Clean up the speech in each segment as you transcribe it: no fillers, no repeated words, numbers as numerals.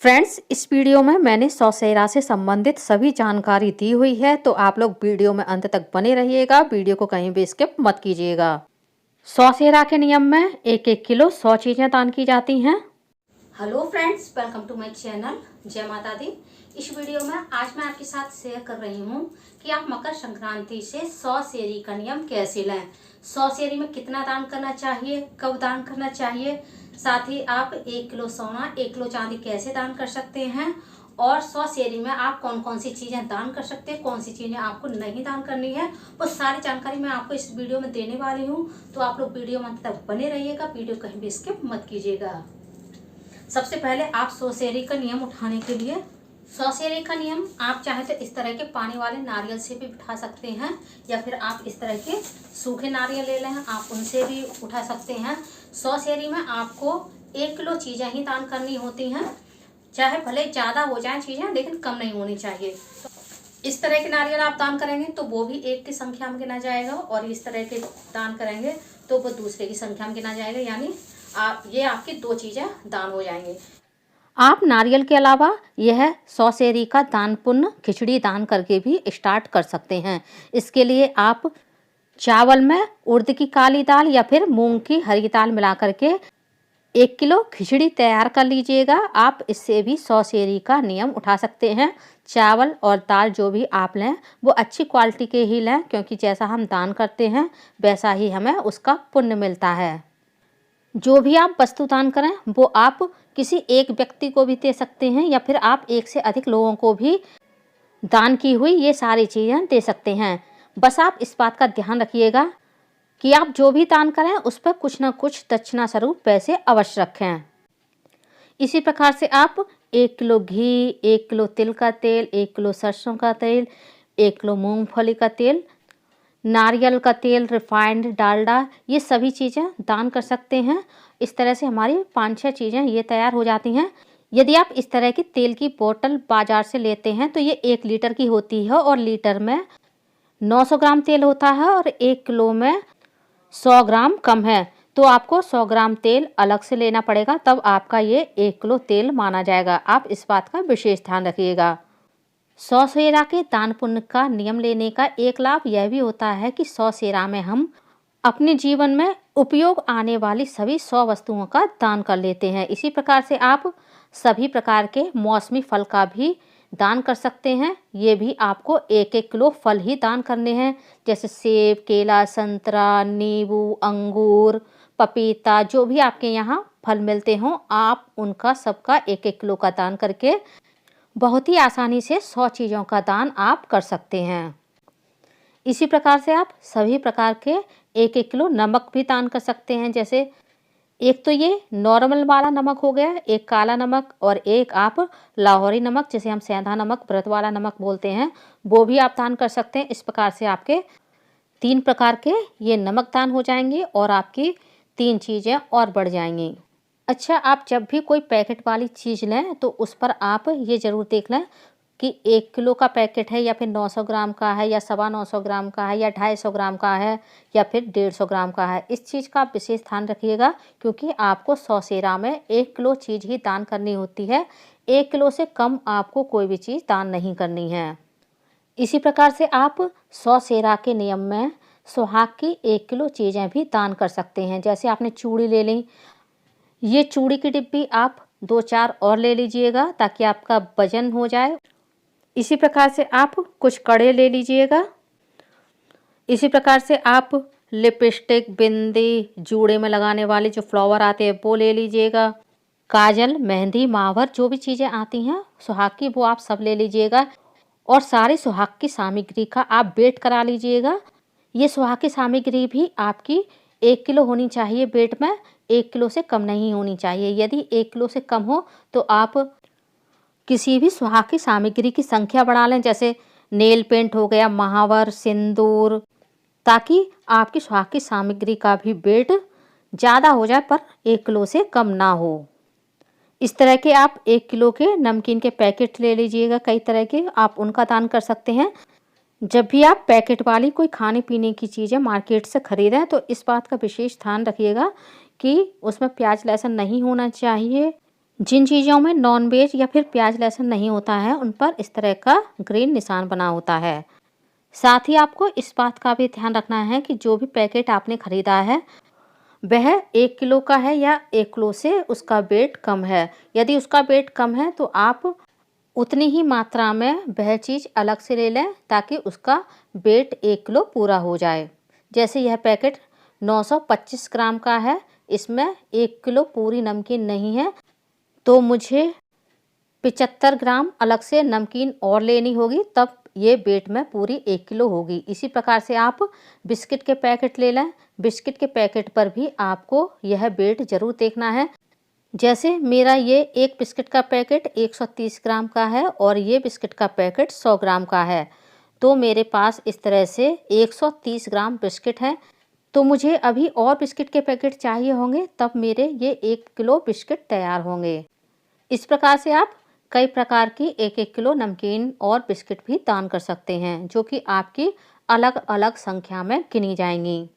Friends, इस video में मैंने सौसेरा से संबंधित सभी जानकारी दी हुई है, तो आप लोग वीडियो में अंत तक बने रहिएगा। वीडियो को कहीं भी स्किप मत कीजिएगा। सौसेरा के नियम में 1-1 किलो 100 चीज़ें दान की जाती हैं। Hello friends, welcome to my channel. जय माता दी। इस वीडियो में आज मैं आपके साथ शेयर कर रही हूँ कि आप मकर संक्रांति से 100 सेरी का नियम कैसे लें। 100 सेरी में कितना दान करना चाहिए, कब दान करना चाहिए, साथ ही आप 1 किलो सोना 1 किलो चांदी कैसे दान कर सकते हैं और 100 सेरी में आप कौन कौन सी चीज़ें दान कर सकते हैं, कौन सी चीज़ें आपको नहीं दान करनी है, वो सारी जानकारी मैं आपको इस वीडियो में देने वाली हूँ। तो आप लोग वीडियो में अंत तक बने रहिएगा, वीडियो कहीं भी स्किप मत कीजिएगा। सबसे पहले आप 100 सेरी का नियम उठाने के लिए 100 सेरी का नियम आप चाहे तो इस तरह के पानी वाले नारियल से भी उठा सकते हैं, या फिर आप इस तरह के सूखे नारियल ले लें, आप उनसे भी उठा सकते हैं। 100 सेरी में आपको 1 किलो चीज़ें ही दान करनी होती हैं, चाहे भले ज़्यादा हो जाए चीज़ें, लेकिन कम नहीं होनी चाहिए। इस तरह के नारियल आप दान करेंगे तो वो भी 1 की संख्या में गिना जाएगा, और इस तरह के दान करेंगे तो वो दूसरे की संख्या में गिना जाएगा, यानी ये आपकी 2 चीज़ें दान हो जाएंगे। आप नारियल के अलावा यह 100 सेरी का दान पुण्य खिचड़ी दान करके भी स्टार्ट कर सकते हैं। इसके लिए आप चावल में उड़द की काली दाल या फिर मूंग की हरी दाल मिला करके 1 किलो खिचड़ी तैयार कर लीजिएगा। आप इससे भी 100 सेरी का नियम उठा सकते हैं। चावल और दाल जो भी आप लें वो अच्छी क्वालिटी के ही लें, क्योंकि जैसा हम दान करते हैं वैसा ही हमें उसका पुण्य मिलता है। जो भी आप वस्तु दान करें वो आप किसी एक व्यक्ति को भी दे सकते हैं, या फिर आप 1 से अधिक लोगों को भी दान की हुई ये सारी चीज़ें दे सकते हैं। बस आप इस बात का ध्यान रखिएगा कि आप जो भी दान करें उस पर कुछ ना कुछ दक्षिणा स्वरूप पैसे अवश्य रखें। इसी प्रकार से आप 1 किलो घी, 1 किलो तिल का तेल, 1 किलो सरसों का तेल, 1 किलो मूंगफली का तेल, नारियल का तेल, रिफाइंड, डालडा, ये सभी चीज़ें दान कर सकते हैं। इस तरह से हमारी 5-6 चीज़ें ये तैयार हो जाती हैं। यदि आप इस तरह की तेल की बोतल बाज़ार से लेते हैं तो ये 1 लीटर की होती है, और लीटर में 900 ग्राम तेल होता है, और 1 किलो में 100 ग्राम कम है, तो आपको 100 ग्राम तेल अलग से लेना पड़ेगा, तब आपका ये 1 किलो तेल माना जाएगा। आप इस बात का विशेष ध्यान रखिएगा। 100 सेरा के दान पुण्य का नियम लेने का एक लाभ यह भी होता है कि 100 सेरा में हम अपने जीवन में उपयोग आने वाली सभी 100 वस्तुओं का दान कर लेते हैं। इसी प्रकार से आप सभी प्रकार के मौसमी फल का भी दान कर सकते हैं। ये भी आपको 1-1 किलो फल ही दान करने हैं, जैसे सेब, केला, संतरा, नींबू, अंगूर, पपीता, जो भी आपके यहाँ फल मिलते हों, आप उनका सबका 1-1 किलो का दान करके बहुत ही आसानी से 100 चीज़ों का दान आप कर सकते हैं। इसी प्रकार से आप सभी प्रकार के 1-1 किलो नमक भी दान कर सकते हैं, जैसे एक तो ये नॉर्मल वाला नमक हो गया, एक काला नमक, और एक आप लाहौरी नमक, जिसे हम सेंधा नमक, व्रत वाला नमक बोलते हैं, वो भी आप दान कर सकते हैं। इस प्रकार से आपके 3 प्रकार के ये नमक दान हो जाएंगे, और आपकी 3 चीज़ें और बढ़ जाएंगी। अच्छा, आप जब भी कोई पैकेट वाली चीज़ लें तो उस पर आप ये ज़रूर देख लें कि 1 किलो का पैकेट है, या फिर 900 ग्राम का है, या 925 ग्राम का है, या 250 ग्राम का है, या फिर 150 ग्राम का है। इस चीज़ का आप विशेष ध्यान रखिएगा, क्योंकि आपको 100 सेरा में 1 किलो चीज़ ही दान करनी होती है। 1 किलो से कम आपको कोई भी चीज़ दान नहीं करनी है। इसी प्रकार से आप 100 सेरा के नियम में सुहाग की 1 किलो चीज़ें भी दान कर सकते हैं। जैसे आपने चूड़ी ले ली, ये चूड़ी की डिब्बी आप 2-4 और ले लीजिएगा, ताकि आपका वजन हो जाए। इसी प्रकार से आप कुछ कड़े ले लीजिएगा। इसी प्रकार से आप लिपस्टिक, बिंदी, जूड़े में लगाने वाले जो फ्लावर आते हैं वो ले लीजिएगा। काजल, मेहंदी, मावर, जो भी चीज़ें आती हैं सुहाग की, वो आप सब ले लीजिएगा। और सारी सुहाग की सामग्री का आप वेट करा लीजिएगा। ये सुहाग की सामग्री भी आपकी 1 किलो होनी चाहिए वेट में, 1 किलो से कम नहीं होनी चाहिए। यदि 1 किलो से कम हो तो आप किसी भी सुहाग की सामग्री की संख्या बढ़ा लें, जैसे नेल पेंट हो गया, महावर, सिंदूर, ताकि आपकी सुहाग की सामग्री का भी वेट ज़्यादा हो जाए पर 1 किलो से कम ना हो। इस तरह के आप 1 किलो के नमकीन के पैकेट ले लीजिएगा, कई तरह के, आप उनका दान कर सकते हैं। जब भी आप पैकेट वाली कोई खाने पीने की चीज़ें मार्केट से ख़रीदें तो इस बात का विशेष ध्यान रखिएगा कि उसमें प्याज लहसुन नहीं होना चाहिए, जिन चीज़ों में नॉन-वेज या फिर प्याज लहसुन नहीं होता है उन पर इस तरह का ग्रीन निशान बना होता है। साथ ही आपको इस बात का भी ध्यान रखना है कि जो भी पैकेट आपने खरीदा है वह 1 किलो का है या 1 किलो से उसका वेट कम है। यदि उसका वेट कम है तो आप उतनी ही मात्रा में वह चीज़ अलग से ले लें ताकि उसका वेट 1 किलो पूरा हो जाए। जैसे यह पैकेट 925 ग्राम का है, इसमें 1 किलो पूरी नमकीन नहीं है, तो मुझे 75 ग्राम अलग से नमकीन और लेनी होगी, तब ये वेट में पूरी 1 किलो होगी। इसी प्रकार से आप बिस्किट के पैकेट ले लें। बिस्किट के पैकेट पर भी आपको यह वेट ज़रूर देखना है। जैसे मेरा ये एक बिस्किट का पैकेट 130 ग्राम का है और ये बिस्किट का पैकेट 100 ग्राम का है, तो मेरे पास इस तरह से 130 ग्राम बिस्किट है। तो मुझे अभी और बिस्किट के पैकेट चाहिए होंगे, तब मेरे ये 1 किलो बिस्किट तैयार होंगे। इस प्रकार से आप कई प्रकार की 1-1 किलो नमकीन और बिस्किट भी दान कर सकते हैं, जो कि आपकी अलग-अलग संख्या में गिनी जाएंगी।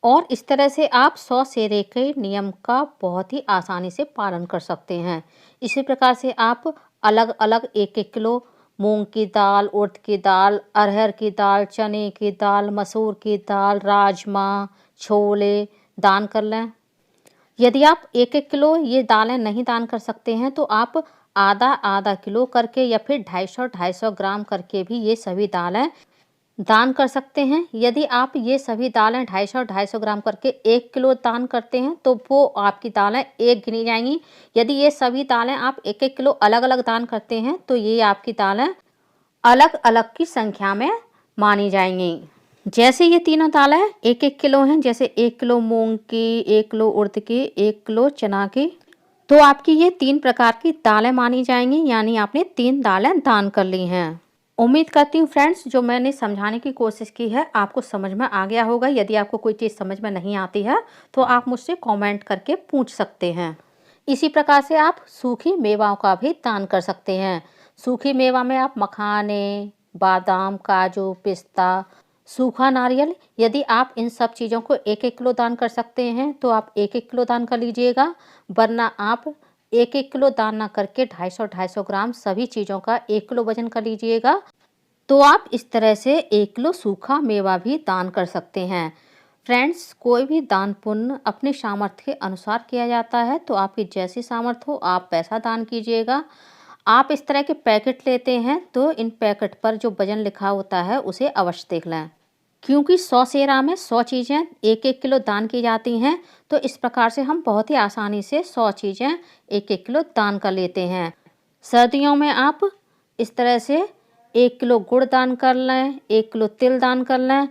और इस तरह से आप 100 सेरे के नियम का बहुत ही आसानी से पालन कर सकते हैं। इसी प्रकार से आप अलग-अलग 1-1 किलो मूंग की दाल, उड़द की दाल, अरहर की दाल, चने की दाल, मसूर की दाल, राजमा, छोले दान कर लें। यदि आप 1-1 किलो ये दालें नहीं दान कर सकते हैं तो आप आधा-आधा किलो करके या फिर 250-250 ग्राम करके भी ये सभी दालें दान कर सकते हैं। यदि आप ये सभी दालें 250-250 ग्राम करके 1 किलो दान करते हैं तो वो आपकी दालें एक गिनी जाएंगी। यदि ये सभी दालें आप 1-1 किलो अलग-अलग दान करते हैं तो ये आपकी दालें अलग-अलग की संख्या में मानी जाएंगी। जैसे ये तीनों दालें 1-1 किलो हैं, जैसे 1 किलो मूंग की, 1 किलो उड़द की, 1 किलो चना की, तो आपकी ये 3 प्रकार की दालें मानी जाएंगी, यानी आपने 3 दालें दान कर ली हैं। उम्मीद करती हूँ फ्रेंड्स, जो मैंने समझाने की कोशिश की है आपको समझ में आ गया होगा। यदि आपको कोई चीज़ समझ में नहीं आती है तो आप मुझसे कमेंट करके पूछ सकते हैं। इसी प्रकार से आप सूखी मेवाओं का भी दान कर सकते हैं। सूखी मेवा में आप मखाने, बादाम, काजू, पिस्ता, सूखा नारियल, यदि आप इन सब चीज़ों को 1-1 किलो दान कर सकते हैं तो आप 1-1 किलो दान कर लीजिएगा, वरना आप 1-1 किलो दान ना करके 250-250 ग्राम सभी चीज़ों का 1 किलो वजन कर लीजिएगा। तो आप इस तरह से 1 किलो सूखा मेवा भी दान कर सकते हैं। फ्रेंड्स, कोई भी दान पुण्य अपने सामर्थ्य के अनुसार किया जाता है, तो आपकी जैसी सामर्थ्य हो आप पैसा दान कीजिएगा। आप इस तरह के पैकेट लेते हैं तो इन पैकेट पर जो वजन लिखा होता है उसे अवश्य देख लें, क्योंकि 100 सेरा में 100 चीज़ें 1-1 किलो दान की जाती हैं। तो इस प्रकार से हम बहुत ही आसानी से 100 चीज़ें 1-1 किलो दान कर लेते हैं। सर्दियों में आप इस तरह से 1 किलो गुड़ दान कर लें, 1 किलो तिल दान कर लें,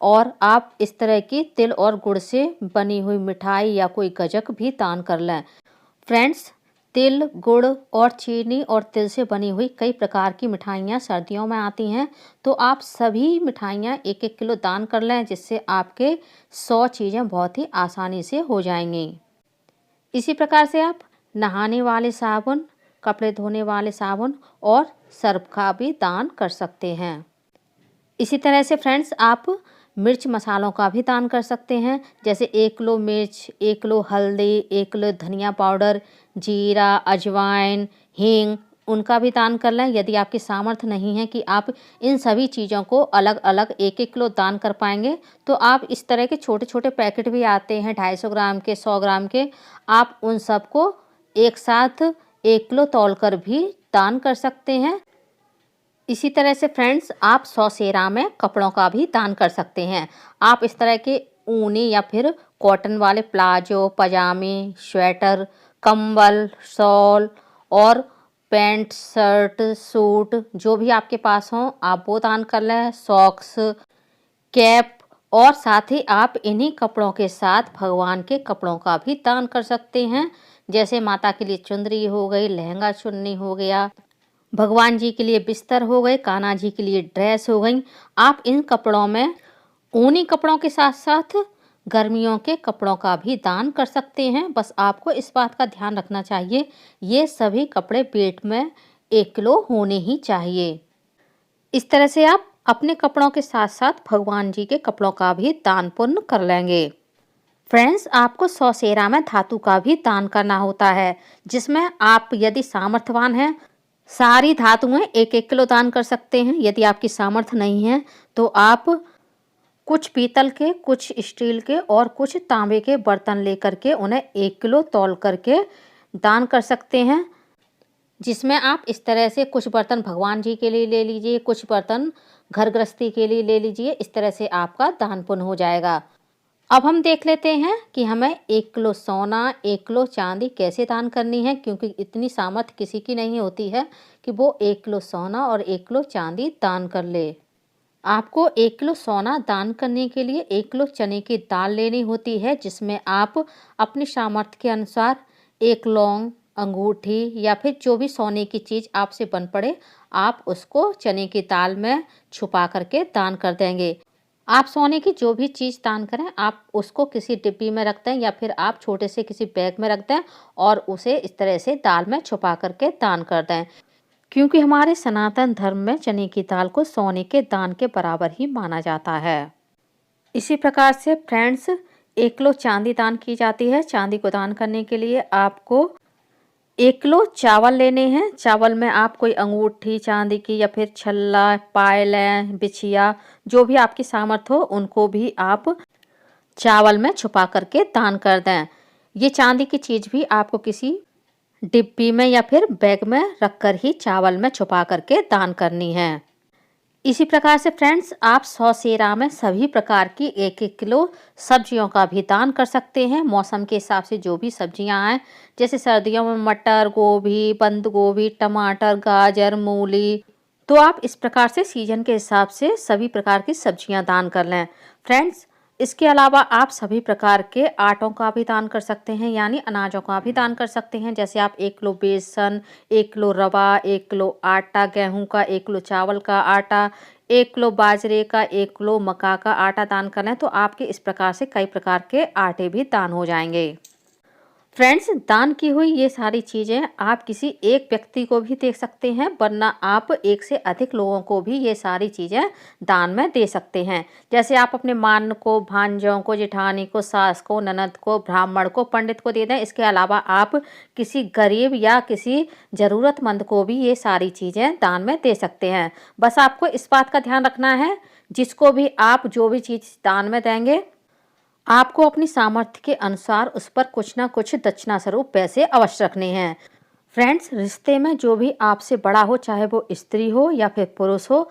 और आप इस तरह की तिल और गुड़ से बनी हुई मिठाई या कोई गज्जक भी दान कर लें। फ्रेंड्स, तिल, गुड़ और चीनी और तिल से बनी हुई कई प्रकार की मिठाइयाँ सर्दियों में आती हैं, तो आप सभी मिठाइयाँ 1-1 किलो दान कर लें, जिससे आपके 100 चीज़ें बहुत ही आसानी से हो जाएंगी। इसी प्रकार से आप नहाने वाले साबुन, कपड़े धोने वाले साबुन और सर्फ का भी दान कर सकते हैं। इसी तरह से फ्रेंड्स, आप मिर्च मसालों का भी दान कर सकते हैं, जैसे 1 किलो मिर्च, 1 किलो हल्दी, 1 किलो धनिया पाउडर, जीरा, अजवाइन, हींग, उनका भी दान कर लें। यदि आपकी सामर्थ्य नहीं है कि आप इन सभी चीज़ों को अलग-अलग 1-1 किलो दान कर पाएंगे, तो आप इस तरह के छोटे-छोटे पैकेट भी आते हैं 250 ग्राम के, 100 ग्राम के, आप उन सबको एक साथ 1 किलो तौलकर भी दान कर सकते हैं। इसी तरह से फ्रेंड्स, आप 100 सेरा में कपड़ों का भी दान कर सकते हैं। आप इस तरह के ऊनी या फिर कॉटन वाले प्लाजो, पजामे, स्वेटर, कंबल, शॉल और पैंट, शर्ट, सूट जो भी आपके पास हों आप वो दान कर लें। सॉक्स, कैप, और साथ ही आप इन्हीं कपड़ों के साथ भगवान के कपड़ों का भी दान कर सकते हैं, जैसे माता के लिए चुंदरी हो गई, लहंगा चुन्नी हो गया, भगवान जी के लिए बिस्तर हो गए, कान्हा जी के लिए ड्रेस हो गई। आप इन कपड़ों में ऊनी कपड़ों के साथ साथ गर्मियों के कपड़ों का भी दान कर सकते हैं। बस आपको इस बात का ध्यान रखना चाहिए, ये सभी कपड़े वेट में 1 किलो होने ही चाहिए। इस तरह से आप अपने कपड़ों के साथ साथ भगवान जी के कपड़ों का भी दान पुण्य कर लेंगे। फ्रेंड्स, आपको सौसेरा में धातु का भी दान करना होता है, जिसमें आप यदि सामर्थ्यवान हैं सारी धातुएं 1-1 किलो दान कर सकते हैं। यदि आपकी सामर्थ्य नहीं है तो आप कुछ पीतल के, कुछ स्टील के और कुछ तांबे के बर्तन लेकर के उन्हें 1 किलो तौल करके दान कर सकते हैं, जिसमें आप इस तरह से कुछ बर्तन भगवान जी के लिए ले लीजिए, कुछ बर्तन घर गृहस्थी के लिए ले लीजिए। इस तरह से आपका दान पुण्य हो जाएगा। अब हम देख लेते हैं कि हमें 1 किलो सोना, 1 किलो चांदी कैसे दान करनी है, क्योंकि इतनी सामर्थ्य किसी की नहीं होती है कि वो 1 किलो सोना और 1 किलो चांदी दान कर ले। आपको 1 किलो सोना दान करने के लिए 1 किलो चने की दाल लेनी होती है, जिसमें आप अपनी सामर्थ्य के अनुसार 1 लौंग, अंगूठी या फिर जो भी सोने की चीज़ आपसे बन पड़े, आप उसको चने की दाल में छुपा करके दान कर देंगे। आप सोने की जो भी चीज़ दान करें, आप उसको किसी डिब्बी में रख दें या फिर आप छोटे से किसी बैग में रख दें और उसे इस तरह से दाल में छुपा करके दान कर दें, क्योंकि हमारे सनातन धर्म में चने की दाल को सोने के दान के बराबर ही माना जाता है। इसी प्रकार से फ्रेंड्स, 1 किलो चांदी दान की जाती है। चांदी को दान करने के लिए आपको 1 किलो चावल लेने हैं। चावल में आप कोई अंगूठी चांदी की या फिर छल्ला, पायलें, बिछिया, जो भी आपकी सामर्थ्य हो उनको भी आप चावल में छुपा करके दान कर दें। ये चांदी की चीज़ भी आपको किसी डिब्बी में या फिर बैग में रखकर ही चावल में छुपा करके दान करनी है। इसी प्रकार से फ्रेंड्स, आप सौसेरा में सभी प्रकार की 1-1 किलो सब्जियों का भी दान कर सकते हैं। मौसम के हिसाब से जो भी सब्जियां आएँ, जैसे सर्दियों में मटर, गोभी, बंद गोभी, टमाटर, गाजर, मूली, तो आप इस प्रकार से सीजन के हिसाब से सभी प्रकार की सब्जियां दान कर लें। फ्रेंड्स, इसके अलावा आप सभी प्रकार के आटों का भी दान कर सकते हैं, यानी अनाजों का भी दान कर सकते हैं। जैसे आप 1 किलो बेसन, 1 किलो रवा, 1 किलो आटा गेहूं का, 1 किलो चावल का आटा, 1 किलो बाजरे का, 1 किलो मक्का का आटा दान करें तो आपके इस प्रकार से कई प्रकार के आटे भी दान हो जाएंगे। फ्रेंड्स, दान की हुई ये सारी चीज़ें आप किसी एक व्यक्ति को भी दे सकते हैं, वरना आप 1 से अधिक लोगों को भी ये सारी चीज़ें दान में दे सकते हैं। जैसे आप अपने मान को, भांजों को, जेठानी को, सास को, ननद को, ब्राह्मण को, पंडित को दे दें। इसके अलावा आप किसी गरीब या किसी ज़रूरतमंद को भी ये सारी चीज़ें दान में दे सकते हैं। बस आपको इस बात का ध्यान रखना है, जिसको भी आप जो भी चीज़ दान में देंगे, आपको अपनी सामर्थ्य के अनुसार उस पर कुछ ना कुछ दक्षिणा स्वरूप पैसे अवश्य रखने हैं। फ्रेंड्स, रिश्ते में जो भी आपसे बड़ा हो, चाहे वो स्त्री हो या फिर पुरुष हो,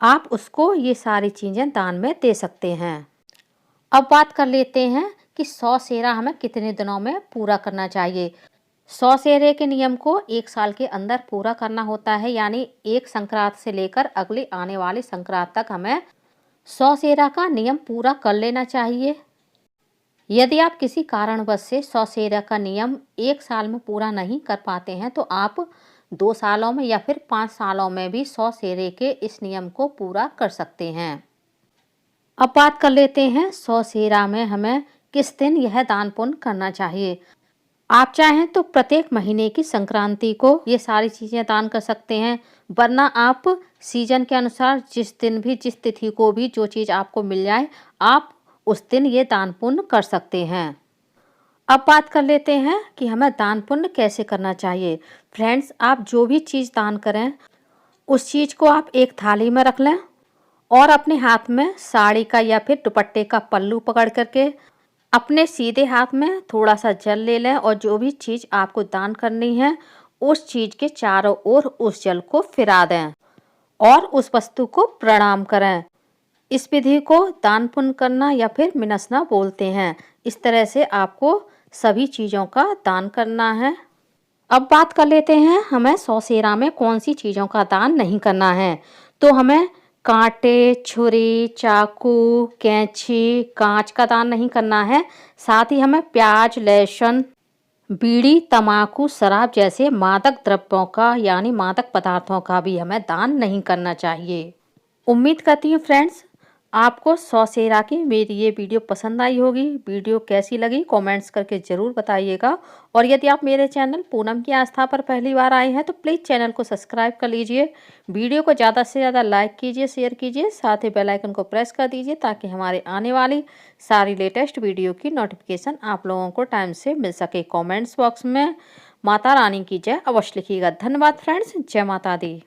आप उसको ये सारी चीज़ें दान में दे सकते हैं। अब बात कर लेते हैं कि सौसेरा हमें कितने दिनों में पूरा करना चाहिए। सौसेरे के नियम को 1 साल के अंदर पूरा करना होता है, यानी एक संक्रांत से लेकर अगली आने वाली संक्रांत तक हमें सौसेरा का नियम पूरा कर लेना चाहिए। यदि आप किसी कारणवश से सौसेरा का नियम 1 साल में पूरा नहीं कर पाते हैं, तो आप 2 सालों में या फिर 5 सालों में भी सौसेरे के इस नियम को पूरा कर सकते हैं। अब बात कर लेते हैं सौसेरा में हमें किस दिन यह दान पुण्य करना चाहिए। आप चाहें तो प्रत्येक महीने की संक्रांति को ये सारी चीज़ें दान कर सकते हैं, वरना आप सीजन के अनुसार जिस दिन भी, जिस तिथि को भी जो चीज़ आपको मिल जाए, आप उस दिन ये दान पुण्य कर सकते हैं। अब बात कर लेते हैं कि हमें दान पुण्य कैसे करना चाहिए। फ्रेंड्स, आप जो भी चीज़ दान करें उस चीज़ को आप एक थाली में रख लें और अपने हाथ में साड़ी का या फिर दुपट्टे का पल्लू पकड़ करके अपने सीधे हाथ में थोड़ा सा जल ले लें और जो भी चीज़ आपको दान करनी है उस चीज़ के चारों ओर उस जल को फिरा दें और उस वस्तु को प्रणाम करें। इस विधि को दान पुण्य करना या फिर मिनसना बोलते हैं। इस तरह से आपको सभी चीज़ों का दान करना है। अब बात कर लेते हैं हमें सौसेरा में कौन सी चीज़ों का दान नहीं करना है। तो हमें कांटे, छुरी, चाकू, कैंची, कांच का दान नहीं करना है। साथ ही हमें प्याज, लहसुन, बीड़ी, तम्बाकू, शराब जैसे मादक द्रव्यों का यानी मादक पदार्थों का भी हमें दान नहीं करना चाहिए। उम्मीद करती हूँ फ्रेंड्स आपको सौसेरा की मेरी ये वीडियो पसंद आई होगी। वीडियो कैसी लगी कमेंट्स करके ज़रूर बताइएगा। और यदि आप मेरे चैनल पूनम की आस्था पर पहली बार आए हैं तो प्लीज़ चैनल को सब्सक्राइब कर लीजिए। वीडियो को ज़्यादा से ज़्यादा लाइक कीजिए, शेयर कीजिए, साथ ही बेल आइकन को प्रेस कर दीजिए ताकि हमारे आने वाली सारी लेटेस्ट वीडियो की नोटिफिकेशन आप लोगों को टाइम से मिल सके। कॉमेंट्स बॉक्स में माता रानी की जय अवश्य लिखिएगा। धन्यवाद फ्रेंड्स। जय माता दी।